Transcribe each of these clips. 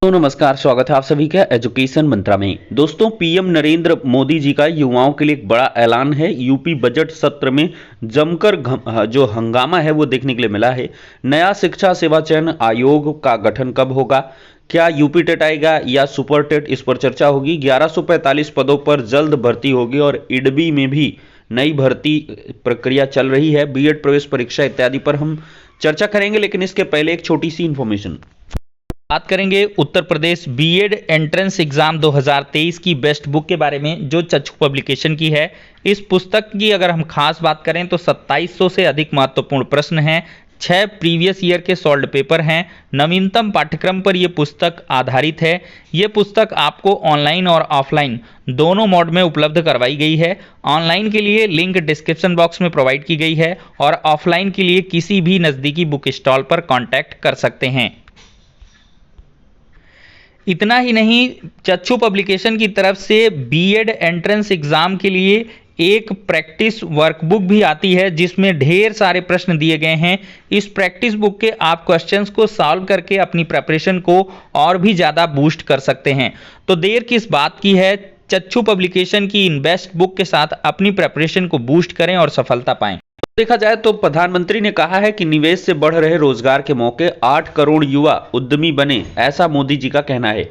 तो नमस्कार, स्वागत है आप सभी का एजुकेशन मंत्रा में। दोस्तों, पीएम नरेंद्र मोदी जी का युवाओं के लिए एक बड़ा ऐलान है। यूपी बजट सत्र में जमकर जो हंगामा है वो देखने के लिए मिला है। नया शिक्षा सेवा चयन आयोग का गठन कब होगा, क्या यूपी टेट आएगा या सुपर टेट, इस पर चर्चा होगी। 1145 पदों पर जल्द भर्ती होगी और इडबी में भी नई भर्ती प्रक्रिया चल रही है। बीएड प्रवेश परीक्षा इत्यादि पर हम चर्चा करेंगे, लेकिन इसके पहले एक छोटी सी इंफॉर्मेशन बात करेंगे Uttar Pradesh BEd entrance exam 2023 की बेस्ट बुक के बारे में, जो चक्षु पब्लिकेशन की है। इस पुस्तक की अगर हम खास बात करें तो 2700 से अधिक महत्वपूर्ण प्रश्न हैं, 6 प्रीवियस ईयर के सॉल्व पेपर हैं। नवीनतम पाठ्यक्रम पर यह पुस्तक आधारित है। यह पुस्तक आपको ऑनलाइन और ऑफलाइन दोनों मोड में उपलब्ध करवाई गई है। ऑनलाइन के लिए लिंक डिस्क्रिप्शन बॉक्स में प्रोवाइड की गई है और ऑफलाइन के लिए किसी भी नज़दीकी बुक स्टॉल पर कॉन्टैक्ट कर सकते हैं। इतना ही नहीं, चक्षु पब्लिकेशन की तरफ से बीएड एंट्रेंस एग्जाम के लिए एक प्रैक्टिस वर्कबुक भी आती है, जिसमें ढेर सारे प्रश्न दिए गए हैं। इस प्रैक्टिस बुक के आप क्वेश्चंस को सॉल्व करके अपनी प्रिपरेशन को और भी ज़्यादा बूस्ट कर सकते हैं। तो देर किस बात की है, चक्षु पब्लिकेशन की इन बेस्ट बुक के साथ अपनी प्रिपरेशन को बूस्ट करें और सफलता पाएं। देखा जाए तो प्रधानमंत्री ने कहा है कि निवेश से बढ़ रहे रोजगार के मौके, 8 करोड़ युवा उद्यमी बने, ऐसा मोदी जी का कहना है।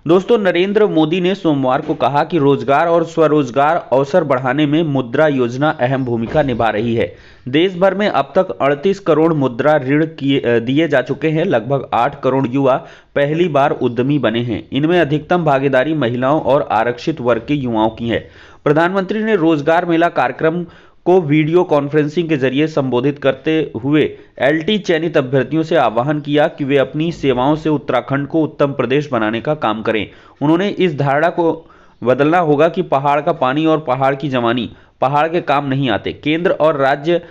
दोस्तों, नरेंद्र मोदी ने सोमवार को कहा कि रोजगार और स्वरोजगार अवसर बढ़ाने में मुद्रा योजना अहम भूमिका निभा रही है। देश भर में अब तक 38 करोड़ मुद्रा ऋण दिए जा चुके हैं। लगभग 8 करोड़ युवा पहली बार उद्यमी बने हैं। इनमें अधिकतम भागीदारी महिलाओं और आरक्षित वर्ग के युवाओं की है। प्रधानमंत्री ने रोजगार मेला कार्यक्रम को वीडियो कॉन्फ्रेंसिंग के जरिए संबोधित करते हुए एलटी चयनित अभ्यर्थियों से आह्वान किया कि वे अपनी सेवाओं से उत्तराखंड को उत्तम प्रदेश बनाने का काम करें। उन्होंने इस धारणा को बदलना होगा कि पहाड़ का पानी और पहाड़ की जवानी पहाड़ के काम नहीं आते। केंद्र और राज्य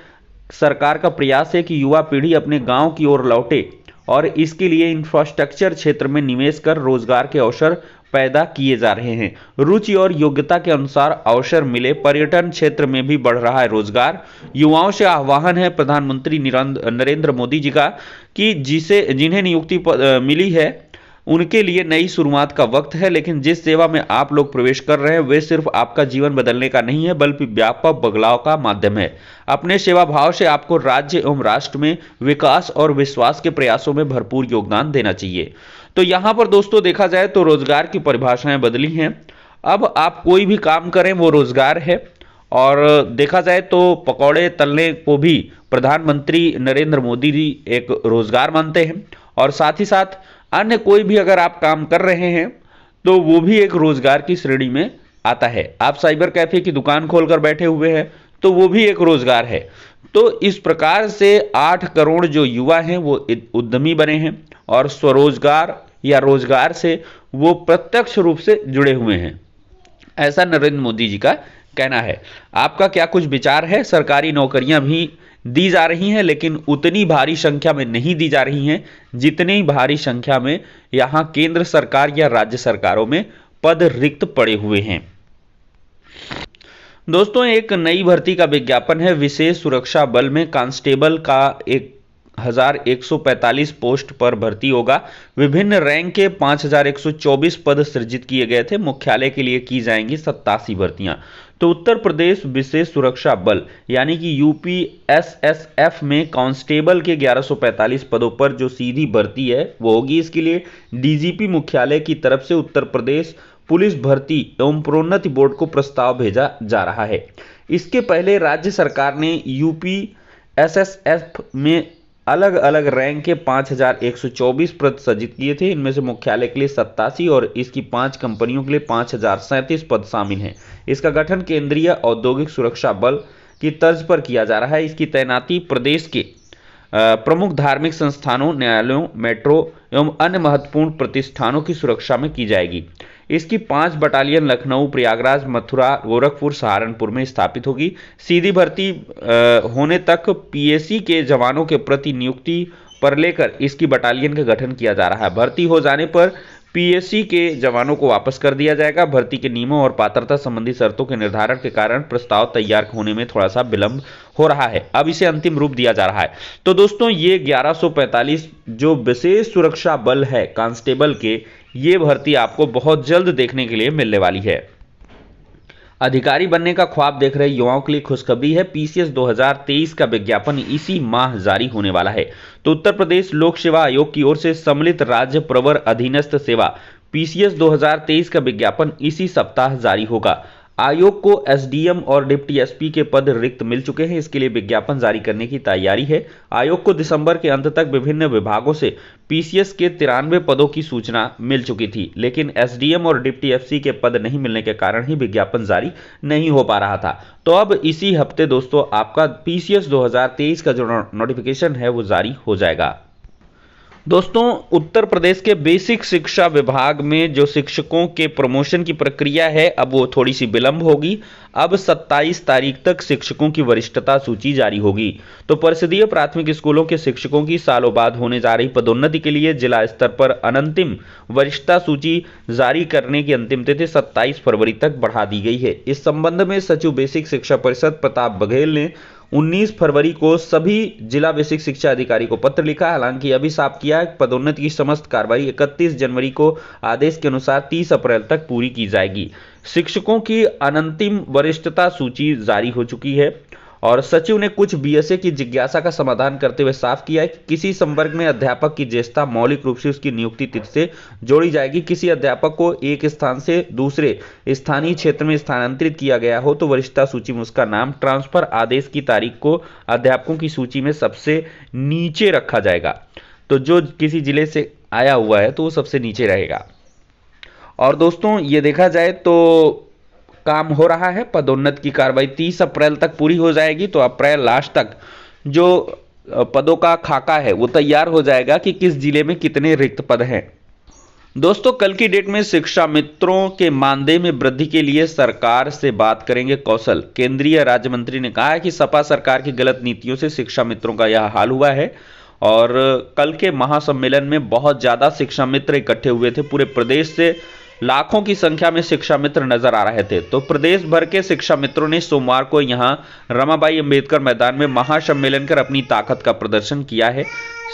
सरकार का प्रयास है कि युवा पीढ़ी अपने गांव की ओर लौटे और इसके लिए इंफ्रास्ट्रक्चर क्षेत्र में निवेश कर रोजगार के अवसर पैदा किए जा रहे हैं। रुचि और योग्यता के अनुसार अवसर मिले। पर्यटन क्षेत्र में भी बढ़ रहा है रोजगार। युवाओं से आह्वान है प्रधानमंत्री नरेंद्र मोदी जी का कि जिन्हें नियुक्ति मिली है उनके लिए नई शुरुआत का वक्त है, लेकिन जिस सेवा में आप लोग प्रवेश कर रहे हैं वे सिर्फ आपका जीवन बदलने का नहीं है, बल्कि व्यापक बदलाव का माध्यम है। अपने सेवा भाव से आपको राज्य एवं राष्ट्र में विकास और विश्वास के प्रयासों में भरपूर योगदान देना चाहिए। तो यहां पर दोस्तों देखा जाए तो रोजगार की परिभाषाएं बदली हैं। अब आप कोई भी काम करें वो रोजगार है। और देखा जाए तो पकौड़े तलने को भी प्रधानमंत्री नरेंद्र मोदी जी एक रोजगार मानते हैं, और साथ ही साथ अन्य कोई भी अगर आप काम कर रहे हैं तो वो भी एक रोजगार की श्रेणी में आता है। आप साइबर कैफे की दुकान खोलकर बैठे हुए हैं तो वो भी एक रोजगार है। तो इस प्रकार से 8 करोड़ जो युवा हैं वो उद्यमी बने हैं और स्वरोजगार या रोजगार से वो प्रत्यक्ष रूप से जुड़े हुए हैं, ऐसा नरेंद्र मोदी जी का कहना है। आपका क्या कुछ विचार है? सरकारी नौकरियां भी दी जा रही हैं, लेकिन उतनी भारी संख्या में नहीं दी जा रही हैं जितनी भारी संख्या में यहां केंद्र सरकार या राज्य सरकारों में पद रिक्त पड़े हुए हैं। दोस्तों, एक नई भर्ती का विज्ञापन है। विशेष सुरक्षा बल में कांस्टेबल का 1145 पोस्ट पर भर्ती होगा। विभिन्न रैंक के 5124 पद सृजित किए गए थे। मुख्यालय के लिए की जाएंगी 87 भर्तियां। तो उत्तर प्रदेश विशेष सुरक्षा बल यानी कि यूपीएसएसएफ में कांस्टेबल के 1145 पदों पर जो सीधी भर्ती है वो होगी। इसके लिए डीजीपी मुख्यालय की तरफ से उत्तर प्रदेश पुलिस भर्ती एवं प्रोन्नति बोर्ड को प्रस्ताव भेजा जा रहा है। इसके पहले राज्य सरकार ने यूपीएसएसएफ में अलग अलग रैंक के 5124 पद सृजित किए थे। इनमें से मुख्यालय के लिए 87 और इसकी 5 कंपनियों के लिए 5037 पद शामिल हैं। इसका गठन केंद्रीय औद्योगिक सुरक्षा बल की तर्ज पर किया जा रहा है। इसकी तैनाती प्रदेश के प्रमुख धार्मिक संस्थानों, न्यायालयों, मेट्रो एवं अन्य महत्वपूर्ण प्रतिष्ठानों की सुरक्षा में की जाएगी। इसकी 5 बटालियन लखनऊ, प्रयागराज, मथुरा, गोरखपुर, सहारनपुर में स्थापित होगी। सीधी भर्ती होने तक पीएसी के जवानों के प्रति नियुक्ति पर लेकर इसकी बटालियन का गठन किया जा रहा है। भर्ती हो जाने पर पीएससी के जवानों को वापस कर दिया जाएगा। भर्ती के नियमों और पात्रता संबंधी शर्तों के निर्धारण के कारण प्रस्ताव तैयार होने में थोड़ा सा विलंब हो रहा है। अब इसे अंतिम रूप दिया जा रहा है। तो दोस्तों ये 1145 जो विशेष सुरक्षा बल है कांस्टेबल के, ये भर्ती आपको बहुत जल्द देखने के लिए मिलने वाली है। अधिकारी बनने का ख्वाब देख रहे युवाओं के लिए खुशखबरी है। पीसीएस 2023 का विज्ञापन इसी माह जारी होने वाला है। तो उत्तर प्रदेश लोक सेवा आयोग की ओर से सम्मिलित राज्य प्रवर अधीनस्थ सेवा पीसीएस 2023 का विज्ञापन इसी सप्ताह जारी होगा। आयोग को एसडीएम और डिप्टी एसपी के पद रिक्त मिल चुके हैं। इसके लिए विज्ञापन जारी करने की तैयारी है। आयोग को दिसंबर के अंत तक विभिन्न विभागों से पीसीएस के 93 पदों की सूचना मिल चुकी थी, लेकिन एसडीएम और डिप्टी एसपी के पद नहीं मिलने के कारण ही विज्ञापन जारी नहीं हो पा रहा था। तो अब इसी हफ्ते दोस्तों आपका पीसीएस 2023 का जो नोटिफिकेशन है वो जारी हो जाएगा। दोस्तों उत्तर प्रदेश के बेसिक शिक्षा विभाग में जो शिक्षकों के प्रमोशन की प्रक्रिया है अब वो थोड़ी सी विलंब होगी। अब 27 तारीख तक शिक्षकों की वरिष्ठता सूची जारी होगी। तो परिषदीय प्राथमिक स्कूलों के शिक्षकों की सालों बाद होने जा रही पदोन्नति के लिए जिला स्तर पर अनंतिम वरिष्ठता सूची जारी करने की अंतिम तिथि 27 फरवरी तक बढ़ा दी गई है। इस संबंध में सचिव बेसिक शिक्षा परिषद प्रताप बघेल ने 19 फरवरी को सभी जिला बेसिक शिक्षा अधिकारी को पत्र लिखा। हालांकि अभी साफ किया है पदोन्नति की समस्त कार्रवाई 31 जनवरी को आदेश के अनुसार 30 अप्रैल तक पूरी की जाएगी। शिक्षकों की अनंतिम वरिष्ठता सूची जारी हो चुकी है और सचिव ने कुछ बीएसए की जिज्ञासा का समाधान करते हुए साफ किया है कि किसी संवर्ग में अध्यापक की ज्येष्ठता मौलिक रूप से उसकी नियुक्ति तिथि से जोड़ी जाएगी। किसी अध्यापक को एक स्थान से दूसरे स्थानीय क्षेत्र में स्थानांतरित किया गया हो तो वरिष्ठता सूची में उसका नाम ट्रांसफर आदेश की तारीख को अध्यापकों की सूची में सबसे नीचे रखा जाएगा। तो जो किसी जिले से आया हुआ है तो वो सबसे नीचे रहेगा। और दोस्तों ये देखा जाए तो काम हो रहा है। पदोन्नति की कार्रवाई 30 अप्रैल तक पूरी हो जाएगी। तो अप्रैल लास्ट तक जो पदों का खाका है वो तैयार हो जाएगा कि किस जिले में कितने रिक्त पद हैं। दोस्तों कल की डेट में शिक्षा मित्रों के मानदेय में वृद्धि के लिए सरकार से बात करेंगे कौशल। केंद्रीय राज्य मंत्री ने कहा है कि सपा सरकार की गलत नीतियों से शिक्षा मित्रों का यह हाल हुआ है और कल के महासम्मेलन में बहुत ज्यादा शिक्षा मित्र इकट्ठे हुए थे। पूरे प्रदेश से लाखों की संख्या में शिक्षा मित्र नजर आ रहे थे। तो प्रदेश भर के शिक्षा मित्रों ने सोमवार को यहां रमाबाई अंबेडकर मैदान में महासम्मेलन कर अपनी ताकत का प्रदर्शन किया है।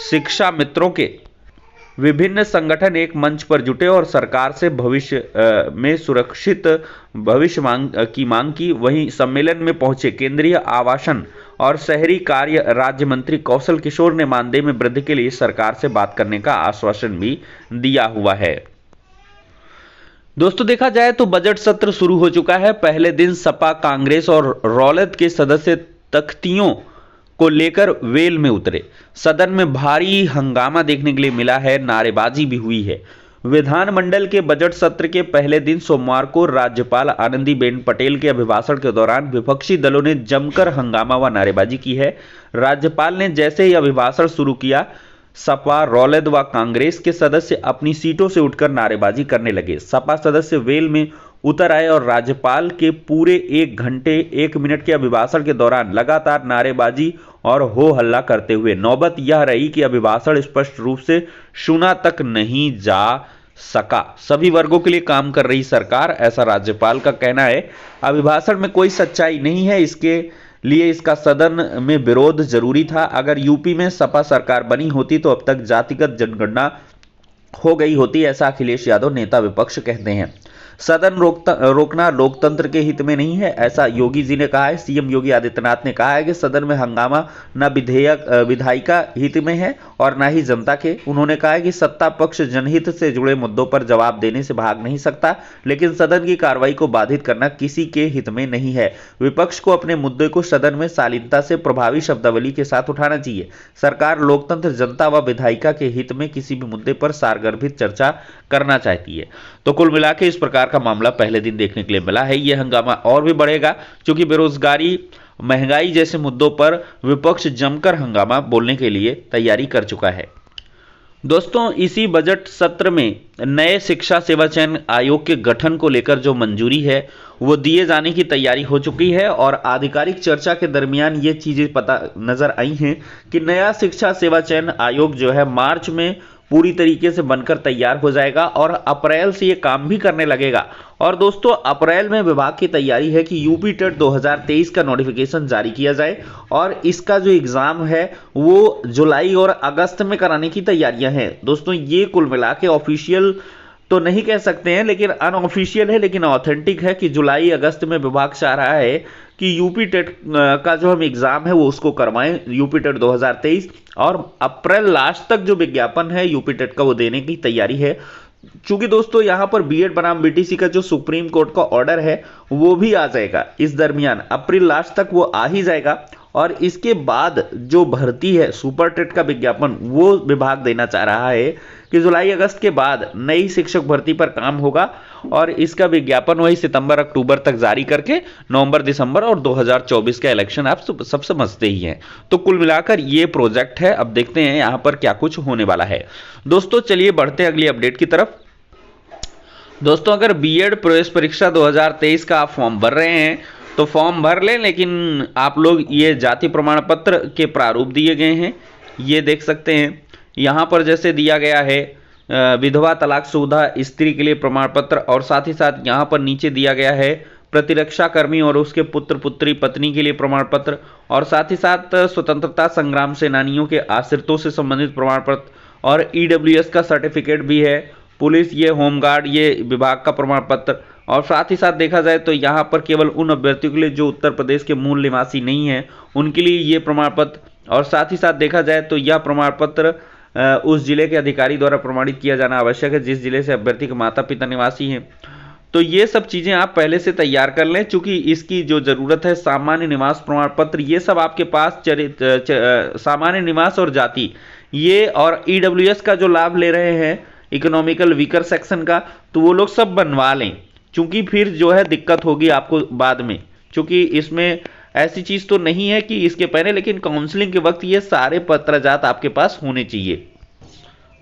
शिक्षा मित्रों के विभिन्न संगठन एक मंच पर जुटे और सरकार से भविष्य में सुरक्षित भविष्य की मांग की। वहीं सम्मेलन में पहुंचे केंद्रीय आवासन और शहरी कार्य राज्य मंत्री कौशल किशोर ने मानदेय में वृद्धि के लिए सरकार से बात करने का आश्वासन भी दिया हुआ है। दोस्तों देखा जाए तो बजट सत्र शुरू हो चुका है। पहले दिन सपा कांग्रेस और रालोद के सदस्य तख्तियों को लेकर वेल में उतरे। सदन में भारी हंगामा देखने के लिए मिला है, नारेबाजी भी हुई है। विधानमंडल के बजट सत्र के पहले दिन सोमवार को राज्यपाल आनंदीबेन पटेल के अभिभाषण के दौरान विपक्षी दलों ने जमकर हंगामा व नारेबाजी की है। राज्यपाल ने जैसे ही अभिभाषण शुरू किया सपा रालोद व कांग्रेस के सदस्य अपनी सीटों से उठकर नारेबाजी करने लगे। सपा सदस्य वेल में उतर आए और राज्यपाल के पूरे 1 घंटे 1 मिनट के अभिभाषण के दौरान लगातार नारेबाजी और हो हल्ला करते हुए नौबत यह रही कि अभिभाषण स्पष्ट रूप से सुना तक नहीं जा सका। सभी वर्गों के लिए काम कर रही सरकार, ऐसा राज्यपाल का कहना है। अभिभाषण में कोई सच्चाई नहीं है, इसके लिए इसका सदन में विरोध जरूरी था। अगर यूपी में सपा सरकार बनी होती तो अब तक जातिगत जनगणना हो गई होती, ऐसा अखिलेश यादव नेता विपक्ष कहते हैं। सदन रोकना लोकतंत्र के हित में नहीं है, ऐसा योगी जी ने कहा है। सीएम योगी आदित्यनाथ ने कहा है कि सदन में हंगामा न विधायिका हित में है और न ही जनता के। उन्होंने कहा है कि सत्ता पक्ष जनहित से जुड़े मुद्दों पर जवाब देने से भाग नहीं सकता, लेकिन सदन की कार्रवाई को बाधित करना किसी के हित में नहीं है। विपक्ष को अपने मुद्दे को सदन में शालीनता से प्रभावी शब्दावली के साथ उठाना चाहिए। सरकार लोकतंत्र, जनता व विधायिका के हित में किसी भी मुद्दे पर सारगर्भित चर्चा करना चाहती है। तो कुल मिला के इस प्रकार का मामला पहले दिन देखने के लिए मिला है। यह हंगामा और भी बढ़ेगा क्योंकि बेरोजगारी, महंगाई जैसे मुद्दों पर विपक्ष जमकर हंगामा बोलने के लिए तैयारी कर चुका है। दोस्तों इसी बजट सत्र में नए शिक्षा सेवा चयन आयोग के गठन को लेकर जो मंजूरी है वो दिए जाने की तैयारी हो चुकी है और आधिकारिक चर्चा के दरमियान ये चीजें पता नजर आई हैं कि नया शिक्षा सेवा चयन आयोग जो है मार्च में पूरी तरीके से बनकर तैयार हो जाएगा और अप्रैल से ये काम भी करने लगेगा। और दोस्तों अप्रैल में विभाग की तैयारी है कि यूपी टेट 2023 का नोटिफिकेशन जारी किया जाए और इसका जो एग्जाम है वो जुलाई और अगस्त में कराने की तैयारियां हैं। दोस्तों ये कुल मिला के ऑफिशियल तो नहीं कह सकते हैं, लेकिन अनऑफिशियल है, लेकिन ऑथेंटिक है कि जुलाई अगस्त में विभाग चाह रहा है कि यूपी टेट का जो हम एग्जाम है वो उसको करवाएं, यूपी टेट 2023, और अप्रैल लास्ट तक जो विज्ञापन है यूपी टेट का वो देने की तैयारी है। चूंकि दोस्तों यहां पर बीएड बनाम बीटीसी का जो सुप्रीम कोर्ट का ऑर्डर है वो भी आ जाएगा इस दरमियान, अप्रैल लास्ट तक वो आ ही जाएगा। और इसके बाद जो भर्ती है सुपर टेट का विज्ञापन वो विभाग देना चाह रहा है कि जुलाई अगस्त के बाद नई शिक्षक भर्ती पर काम होगा और इसका विज्ञापन वही सितंबर अक्टूबर तक जारी करके नवंबर दिसंबर और 2024 का इलेक्शन आप सब समझते ही हैं। तो कुल मिलाकर ये प्रोजेक्ट है, अब देखते हैं यहां पर क्या कुछ होने वाला है। दोस्तों चलिए बढ़ते हैं अगली अपडेट की तरफ। दोस्तों अगर बीएड प्रवेश परीक्षा 2023 का आप फॉर्म भर रहे हैं तो फॉर्म भर लें, लेकिन आप लोग ये जाति प्रमाण पत्र के प्रारूप दिए गए हैं, ये देख सकते हैं यहाँ पर जैसे दिया गया है विधवा तलाक सुविधा स्त्री के लिए प्रमाण पत्र, और साथ ही साथ यहाँ पर नीचे दिया गया है प्रतिरक्षा कर्मी और उसके पुत्र पुत्री पत्नी के लिए प्रमाण पत्र, और साथ ही साथ स्वतंत्रता संग्राम सेनानियों के आश्रितों से संबंधित प्रमाण पत्र, और ईडब्ल्यूएस का सर्टिफिकेट भी है, पुलिस ये होमगार्ड ये विभाग का प्रमाण पत्र। और साथ ही साथ देखा जाए तो यहाँ पर केवल उन अभ्यर्थियों के लिए जो उत्तर प्रदेश के मूल निवासी नहीं हैं उनके लिए ये प्रमाण पत्र, और साथ ही साथ देखा जाए तो यह प्रमाण पत्र उस जिले के अधिकारी द्वारा प्रमाणित किया जाना आवश्यक है जिस जिले से अभ्यर्थी के माता पिता निवासी हैं। तो ये सब चीज़ें आप पहले से तैयार कर लें, चूंकि इसकी जो ज़रूरत है सामान्य निवास प्रमाण पत्र ये सब आपके पास सामान्य निवास और जाति ये, और ईडब्ल्यूएस का जो लाभ ले रहे हैं इकोनॉमिकल वीकर सेक्शन का, तो वो लोग सब बनवा लें, चूंकि फिर जो है दिक्कत होगी आपको बाद में, क्योंकि इसमें ऐसी चीज़ तो नहीं है कि इसके पहले, लेकिन काउंसलिंग के वक्त ये सारे पत्राजात आपके पास होने चाहिए।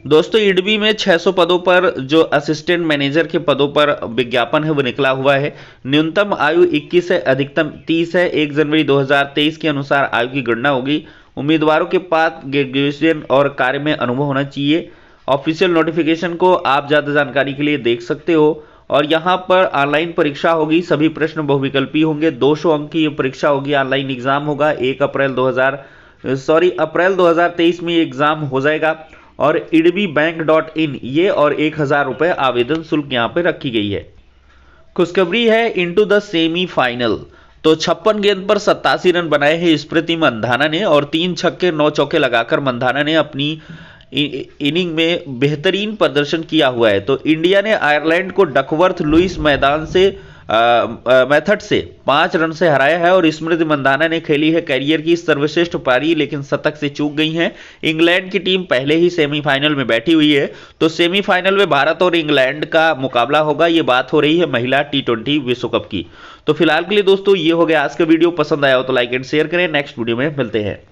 दोस्तों ईडबी में 600 पदों पर जो असिस्टेंट मैनेजर के पदों पर विज्ञापन है वो निकला हुआ है। न्यूनतम आयु 21 है, अधिकतम 30 है। 1 जनवरी 2023 के अनुसार आयु की गणना होगी। उम्मीदवारों के पास ग्रेजुएशन और कार्य में अनुभव होना चाहिए। ऑफिशियल नोटिफिकेशन को आप ज़्यादा जानकारी के लिए देख सकते हो। और यहाँ पर ऑनलाइन परीक्षा होगी, सभी प्रश्न बहुविकल्पी होंगे। 200 अंक की ये परीक्षा होगी, ऑनलाइन एग्जाम होगा। अप्रैल 2023 में ये एग्जाम हो जाएगा। और idbibank.in ये और 1000 रुपये आवेदन शुल्क यहाँ पे रखी गई है। खुशखबरी है इनटू द सेमीफाइनल। तो 56 गेंद पर 87 रन बनाए हैं स्मृति मंधाना ने, और 3 छक्के 9 चौके लगाकर मंधाना ने अपनी इनिंग में बेहतरीन प्रदर्शन किया हुआ है। तो इंडिया ने आयरलैंड को डकवर्थ लुइस मैदान से मेथड से 5 रन से हराया है, और स्मृति मंधाना ने खेली है करियर की सर्वश्रेष्ठ पारी, लेकिन शतक से चूक गई हैं। इंग्लैंड की टीम पहले ही सेमीफाइनल में बैठी हुई है, तो सेमीफाइनल में भारत और इंग्लैंड का मुकाबला होगा। ये बात हो रही है महिला T20 विश्व कप की। तो फिलहाल के लिए दोस्तों ये हो गया आज का वीडियो। पसंद आया हो तो लाइक एंड शेयर करें। नेक्स्ट वीडियो में मिलते हैं।